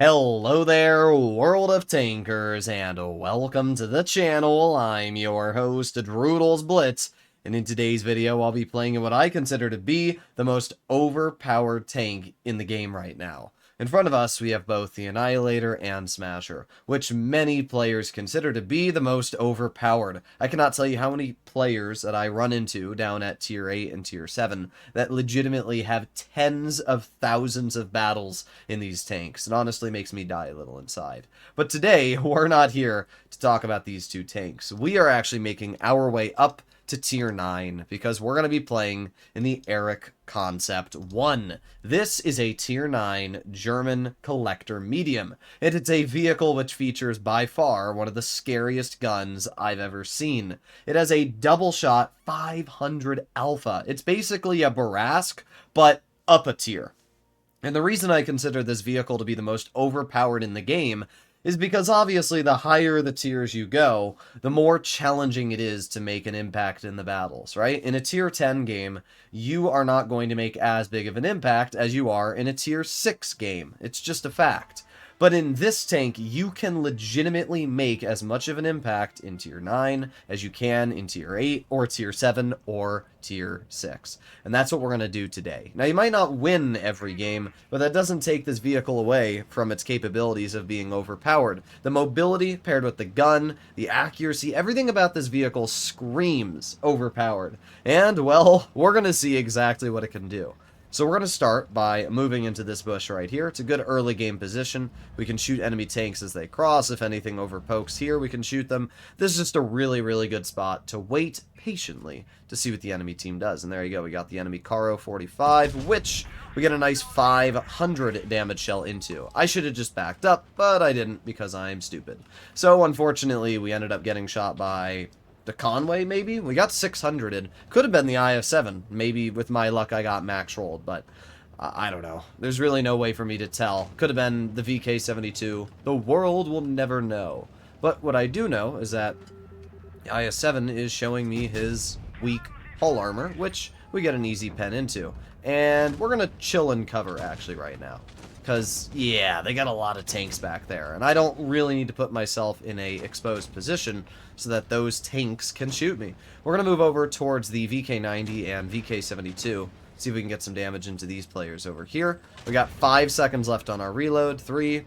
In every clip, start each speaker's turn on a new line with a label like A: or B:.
A: Hello there, world of tankers, and welcome to the channel. I'm your host, Droodles Blitz, and in today's video, I'll be playing what I consider to be the most overpowered tank in the game right now. In front of us, we have both the Annihilator and Smasher, which many players consider to be the most overpowered. I cannot tell you how many players that I run into down at Tier 8 and Tier 7 that legitimately have tens of thousands of battles in these tanks. It honestly makes me die a little inside. But today, we're not here to talk about these two tanks. We are actually making our way up to Tier 9, because we're going to be playing in the Eric Concept 1. This is a Tier 9 German collector medium, and it's a vehicle which features by far one of the scariest guns I've ever seen. It has a double-shot 500 alpha. It's basically a Barask, but up a tier. And the reason I consider this vehicle to be the most overpowered in the game is because obviously the higher the tiers you go, the more challenging it is to make an impact in the battles, right? In a tier 10 game, you are not going to make as big of an impact as you are in a tier 6 game. It's just a fact. But in this tank, you can legitimately make as much of an impact in Tier 9 as you can in Tier 8, or Tier 7, or Tier 6. And that's what we're going to do today. Now, you might not win every game, but that doesn't take this vehicle away from its capabilities of being overpowered. The mobility paired with the gun, the accuracy, everything about this vehicle screams overpowered. And, well, we're going to see exactly what it can do. So we're going to start by moving into this bush right here. It's a good early game position. We can shoot enemy tanks as they cross. If anything overpokes here, we can shoot them. This is just a really, really good spot to wait patiently to see what the enemy team does. And there you go. We got the enemy Caro 45, which we get a nice 500 damage shell into. I should have just backed up, but I didn't because I'm stupid. So unfortunately, we ended up getting shot by the Conway, maybe? We got 600'd. Could have been the IS-7. Maybe with my luck I got max rolled, but I don't know. There's really no way for me to tell. Could have been the VK-72. The world will never know. But what I do know is that the IS-7 is showing me his weak hull armor, which we get an easy pen into. And we're going to chill and cover, actually, right now. Because, yeah, they got a lot of tanks back there, and I don't really need to put myself in a exposed position so that those tanks can shoot me. We're going to move over towards the VK-90 and VK-72, see if we can get some damage into these players over here. We got 5 seconds left on our reload. 3,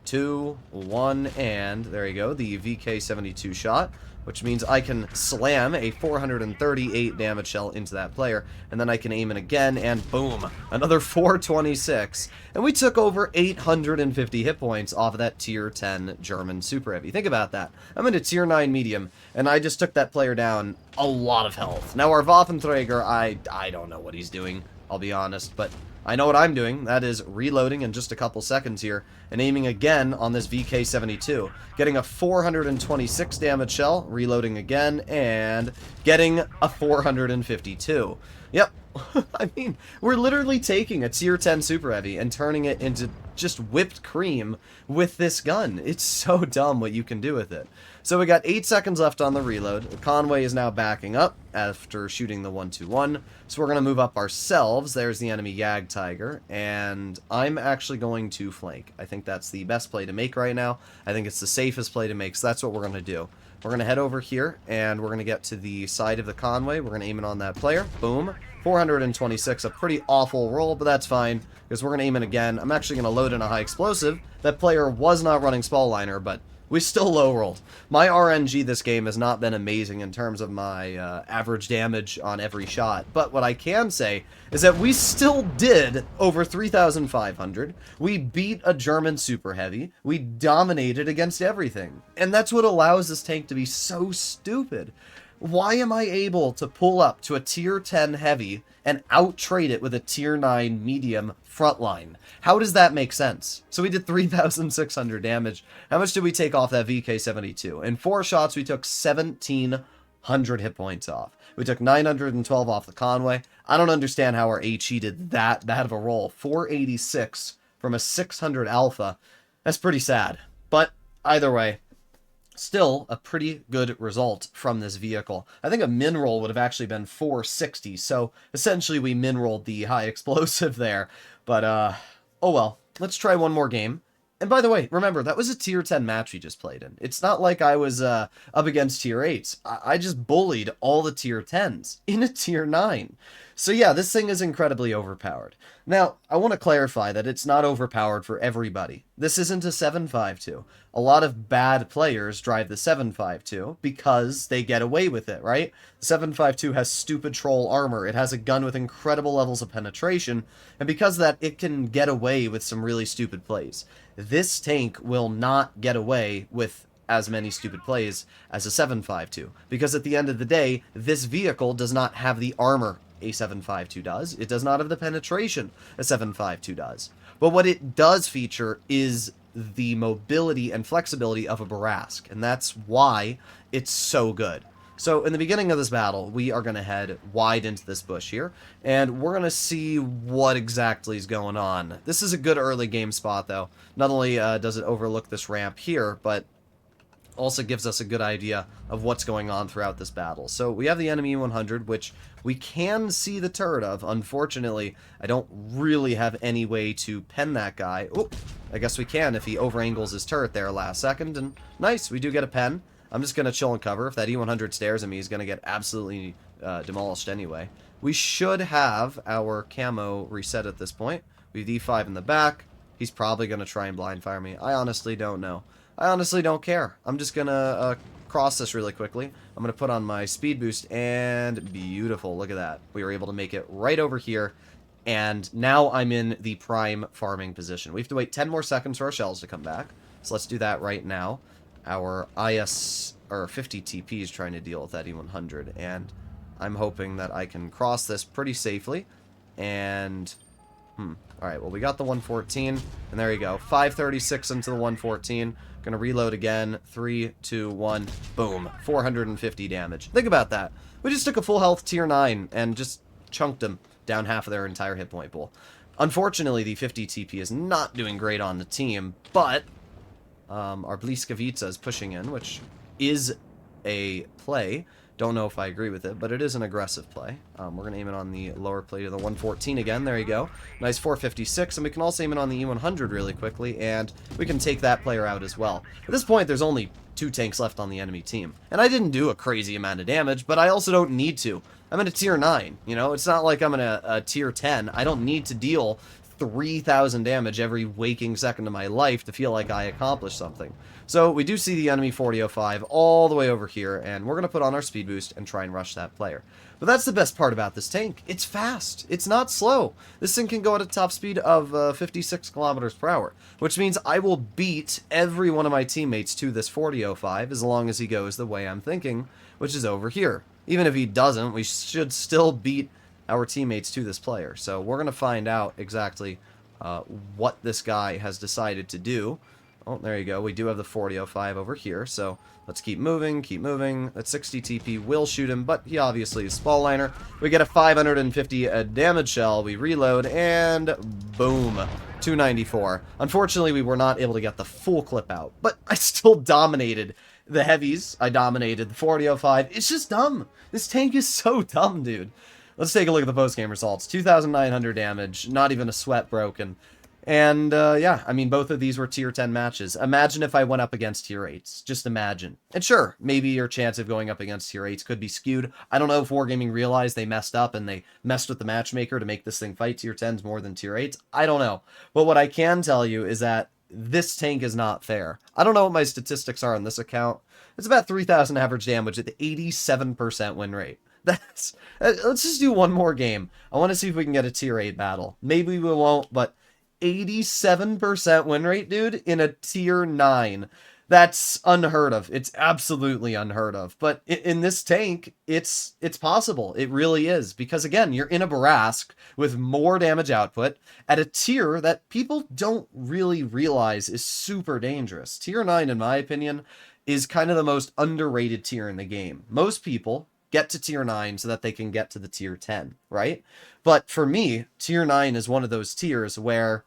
A: 2, 1, and there you go, the VK-72 shot, which means I can slam a 438 damage shell into that player, and then I can aim it again, and boom, another 426, and we took over 850 hit points off of that Tier 10 German Super Heavy. Think about that. I'm in a Tier 9 Medium, and I just took that player down a lot of health. Now, our Waffenträger, I don't know what he's doing, I'll be honest, but I know what I'm doing. That is reloading in just a couple seconds here and aiming again on this VK-72. Getting a 426 damage shell, reloading again, and getting a 452. Yep. I mean, we're literally taking a Tier 10 Super Heavy and turning it into just whipped cream with this gun. It's so dumb what you can do with it. So we got 8 seconds left on the reload. Conway is now backing up after shooting the 1-2-1. So we're going to move up ourselves. There's the enemy Yag Tiger. And I'm actually going to flank. I think that's the best play to make right now. I think it's the safest play to make. So that's what we're going to do. We're going to head over here, and we're going to get to the side of the Conway. We're going to aim it on that player. Boom. 426, a pretty awful roll, but that's fine, because we're going to aim it again. I'm actually going to load in a high explosive. That player was not running Spall Liner, but we still low rolled. My RNG this game has not been amazing in terms of my average damage on every shot, but what I can say is that we still did over 3,500. We beat a German Super Heavy. We dominated against everything. And that's what allows this tank to be so stupid. Why am I able to pull up to a Tier 10 Heavy and out-trade it with a Tier 9 Medium frontline? How does that make sense? So we did 3,600 damage. How much did we take off that VK-72? In 4 shots, we took 1,700 hit points off. We took 912 off the Conway. I don't understand how our HE did that bad of a roll. 486 from a 600 alpha. That's pretty sad. But either way, still a pretty good result from this vehicle. I think a min roll would have actually been 460, so essentially we min rolled the high explosive there. But, oh well. Let's try one more game, And by the way, remember, that was a tier 10 match we just played in. It's not like I was up against tier 8s. I just bullied all the tier 10s in a tier 9. So yeah, this thing is incredibly overpowered. Now, I want to clarify that it's not overpowered for everybody. This isn't a 7.52. A lot of bad players drive the 7.52 because they get away with it, right? The 7.52 has stupid troll armor. It has a gun with incredible levels of penetration, and because of that, it can get away with some really stupid plays. This tank will not get away with as many stupid plays as a 7.52, because at the end of the day, this vehicle does not have the armor a 7.52 does. It does not have the penetration a 7.52 does. But what it does feature is the mobility and flexibility of a Barask, and that's why it's so good. So in the beginning of this battle, we are going to head wide into this bush here, and we're going to see what exactly is going on. This is a good early game spot, though. Not only does it overlook this ramp here, but also gives us a good idea of what's going on throughout this battle. So we have the enemy 100, which we can see the turret of. Unfortunately, I don't really have any way to pen that guy. Oh, I guess we can if he overangles his turret there last second, and nice, we do get a pen. I'm just going to chill and cover. If that E100 stares at me, he's going to get absolutely demolished anyway. We should have our camo reset at this point. We have E5 in the back. He's probably going to try and blind fire me. I honestly don't know. I honestly don't care. I'm just going to cross this really quickly. I'm going to put on my speed boost, and beautiful. Look at that. We were able to make it right over here, and now I'm in the prime farming position. We have to wait 10 more seconds for our shells to come back, so let's do that right now. Our IS, or 50 TP is trying to deal with that E100, and I'm hoping that I can cross this pretty safely, and... Alright, well, we got the 114, and there you go. 536 into the 114. Gonna reload again. 3, 2, 1. Boom. 450 damage. Think about that. We just took a full health tier 9 and just chunked them down half of their entire hit point pool. Unfortunately, the 50 TP is not doing great on the team, but our Bliskavica is pushing in, which is a play. Don't know if I agree with it, but it is an aggressive play. We're going to aim it on the lower plate of the 114 again. There you go. Nice 456, and we can also aim it on the E100 really quickly, and we can take that player out as well. At this point, there's only 2 tanks left on the enemy team. And I didn't do a crazy amount of damage, but I also don't need to. I'm in a tier 9, you know? It's not like I'm in a tier 10. I don't need to deal 3,000 damage every waking second of my life to feel like I accomplished something. So we do see the enemy 4005 all the way over here, and we're going to put on our speed boost and try and rush that player. But that's the best part about this tank. It's fast. It's not slow. This thing can go at a top speed of 56 kilometers per hour, which means I will beat every one of my teammates to this 4005 as long as he goes the way I'm thinking, which is over here. Even if he doesn't, we should still beat our teammates to this player. So we're going to find out exactly what this guy has decided to do. Oh, there you go. We do have the 4005 over here, so let's keep moving, keep moving. That 60 TP will shoot him, but he obviously is spall liner. We get a 550 damage shell. We reload, and boom, 294. Unfortunately, we were not able to get the full clip out, but I still dominated the heavies. I dominated the 4005. It's just dumb. This tank is so dumb, dude. Let's take a look at the post-game results. 2,900 damage, not even a sweat broken. And, yeah, I mean, both of these were tier 10 matches. Imagine if I went up against tier 8s. Just imagine. And sure, maybe your chance of going up against tier 8s could be skewed. I don't know if Wargaming realized they messed up and they messed with the matchmaker to make this thing fight tier 10s more than tier 8s. I don't know. But what I can tell you is that this tank is not fair. I don't know what my statistics are on this account. It's about 3,000 average damage at the 87% win rate. That's... let's just do one more game. I want to see if we can get a tier 8 battle. Maybe we won't, but 87% win rate, dude, in a tier 9. That's unheard of. It's absolutely unheard of. But in this tank, it's possible. It really is. Because, again, you're in a Barask with more damage output at a tier that people don't really realize is super dangerous. Tier 9, in my opinion, is kind of the most underrated tier in the game. Most people get to tier 9 so that they can get to the tier 10, right? But for me, tier 9 is one of those tiers where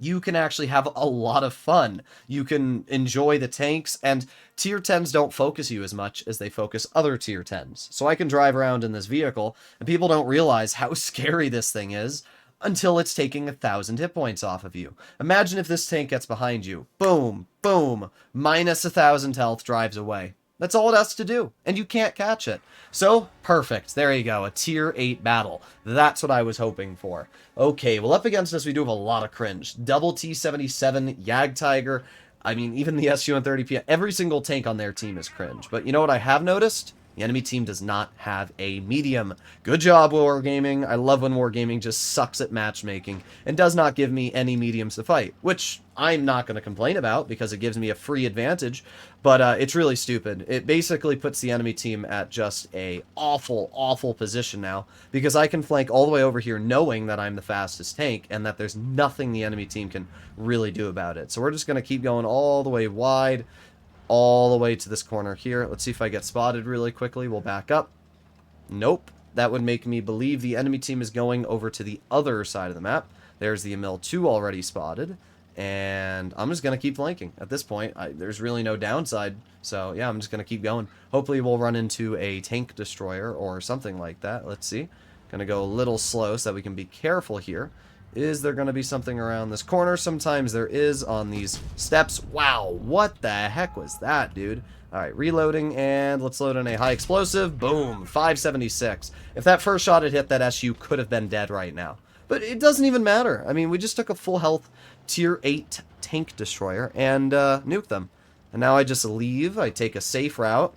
A: you can actually have a lot of fun. You can enjoy the tanks, and tier 10s don't focus you as much as they focus other tier 10s. So I can drive around in this vehicle, and people don't realize how scary this thing is until it's taking 1,000 hit points off of you. Imagine if this tank gets behind you. Boom, boom, minus 1,000 health, drives away. That's all it has to do, and you can't catch it. So, perfect. There you go, a tier 8 battle. That's what I was hoping for. Okay, well, up against us, we do have a lot of cringe. Double T-77, Jagdtiger, I mean, even the SU-130P, every single tank on their team is cringe. But you know what I have noticed? The enemy team does not have a medium. Good job, Wargaming. I love when Wargaming just sucks at matchmaking and does not give me any mediums to fight, which I'm not going to complain about because it gives me a free advantage, but it's really stupid. It basically puts the enemy team at just a awful, awful position now because I can flank all the way over here knowing that I'm the fastest tank and that there's nothing the enemy team can really do about it. So we're just going to keep going all the way wide, all the way to this corner here. Let's see if I get spotted really quickly. We'll back up. Nope. That would make me believe the enemy team is going over to the other side of the map. There's the Emil 2 already spotted. And I'm just going to keep flanking. At this point, there's really no downside. So, yeah, I'm just going to keep going. Hopefully, we'll run into a tank destroyer or something like that. Let's see. Going to go a little slow so that we can be careful here. Is there going to be something around this corner? Sometimes there is on these steps. Wow, what the heck was that, dude? All right, reloading, and let's load in a high explosive. Boom, 576. If that first shot had hit, that SU could have been dead right now. But it doesn't even matter. I mean, we just took a full health tier 8 tank destroyer and nuked them. And now I just leave. I take a safe route,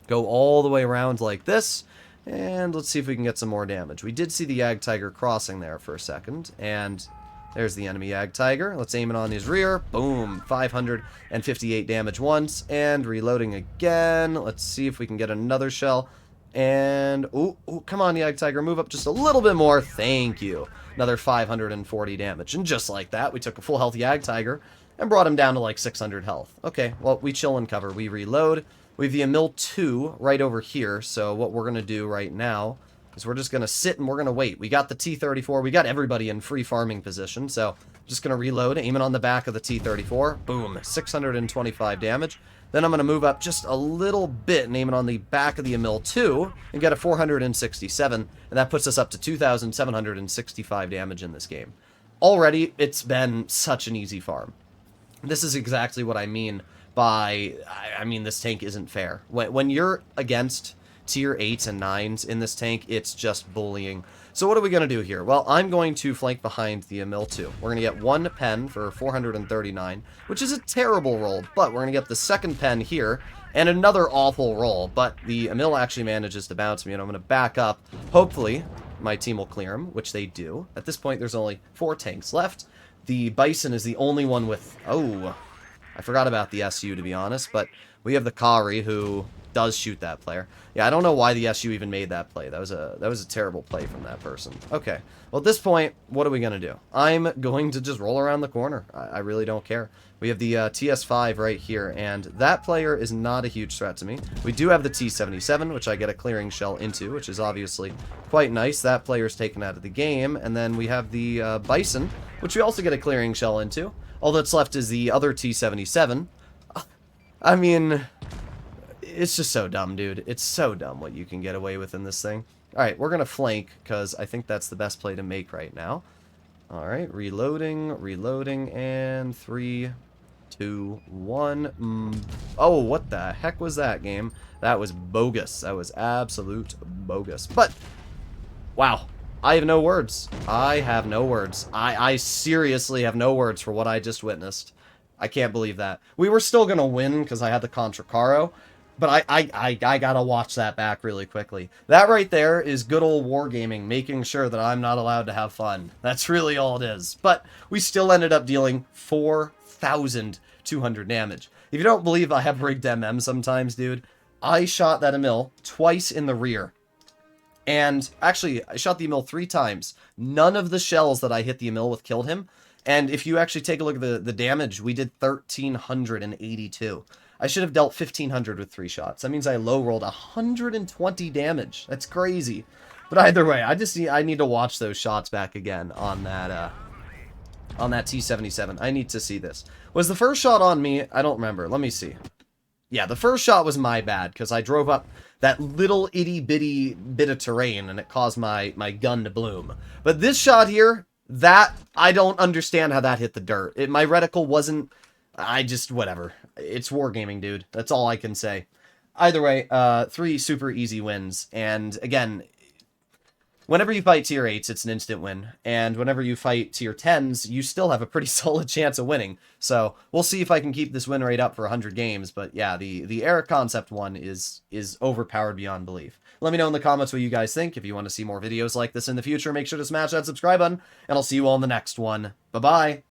A: go all the way around like this, and let's see if we can get some more damage. We did see the Jagdtiger crossing there for a second, and there's the enemy Jagdtiger. Let's aim it on his rear. Boom, 558 damage once, and reloading again. Let's see if we can get another shell. And, ooh, come on, Jagdtiger, move up just a little bit more. Thank you. Another 540 damage. And just like that, we took a full health Jagdtiger and brought him down to like 600 health. Okay, well, we chill and cover. We reload. We have the Emil 2 right over here, so what we're going to do right now is we're just going to sit and we're going to wait. We got the T-34. We got everybody in free farming position, so just going to reload, aim it on the back of the T-34. Boom, 625 damage. Then I'm going to move up just a little bit and aim it on the back of the Emil 2 and get a 467, and that puts us up to 2,765 damage in this game. Already, it's been such an easy farm. This is exactly what I mean by, I mean, this tank isn't fair. When you're against tier 8s and 9s in this tank, it's just bullying. So what are we going to do here? Well, I'm going to flank behind the Emil 2. We're going to get one pen for 439, which is a terrible roll, but we're going to get the second pen here, and another awful roll, but the Emil actually manages to bounce me, and I'm going to back up. Hopefully, my team will clear him, which they do. At this point, there's only 4 tanks left. The Bison is the only one with... Oh, I forgot about the SU, to be honest, but we have the Kari, who does shoot that player. Yeah, I don't know why the SU even made that play. That was a terrible play from that person. Okay, well, at this point, what are we going to do? I'm going to just roll around the corner. I really don't care. We have the TS5 right here, and that player is not a huge threat to me. We do have the T-77, which I get a clearing shell into, which is obviously quite nice. That player's taken out of the game, and then we have the Bison, which we also get a clearing shell into. All that's left is the other T-77. I mean, it's just so dumb, dude. It's so dumb what you can get away with in this thing. Alright, we're going to flank, because I think that's the best play to make right now. Alright, reloading, and 3, 2, 1. Oh, what the heck was that, game? That was bogus. That was absolute bogus. But, wow. I have no words. I have no words. I seriously have no words for what I just witnessed. I can't believe that. We were still going to win because I had the Contra Caro, but I gotta watch that back really quickly. That right there is good old Wargaming, making sure that I'm not allowed to have fun. That's really all it is. But we still ended up dealing 4,200 damage. If you don't believe I have rigged MM sometimes, dude, I shot that Emil twice in the rear. And actually, I shot the Emil 3 times. None of the shells that I hit the Emil with killed him. And if you actually take a look at the damage, we did 1,382. I should have dealt 1,500 with 3 shots. That means I low rolled 120 damage. That's crazy. But either way, I need to watch those shots back again on that T-77. I need to see this. Was the first shot on me? I don't remember. Let me see. Yeah, the first shot was my bad, because I drove up that little itty-bitty bit of terrain, and it caused my gun to bloom. But this shot here, that, I don't understand how that hit the dirt. My reticle wasn't... whatever. It's wargaming, dude. That's all I can say. Either way, 3 super easy wins, and again... Whenever you fight tier 8s, it's an instant win, and whenever you fight tier 10s, you still have a pretty solid chance of winning. So, we'll see if I can keep this win rate up for 100 games, but yeah, the Eric Concept one is overpowered beyond belief. Let me know in the comments what you guys think. If you want to see more videos like this in the future, make sure to smash that subscribe button, and I'll see you all in the next one. Bye-bye!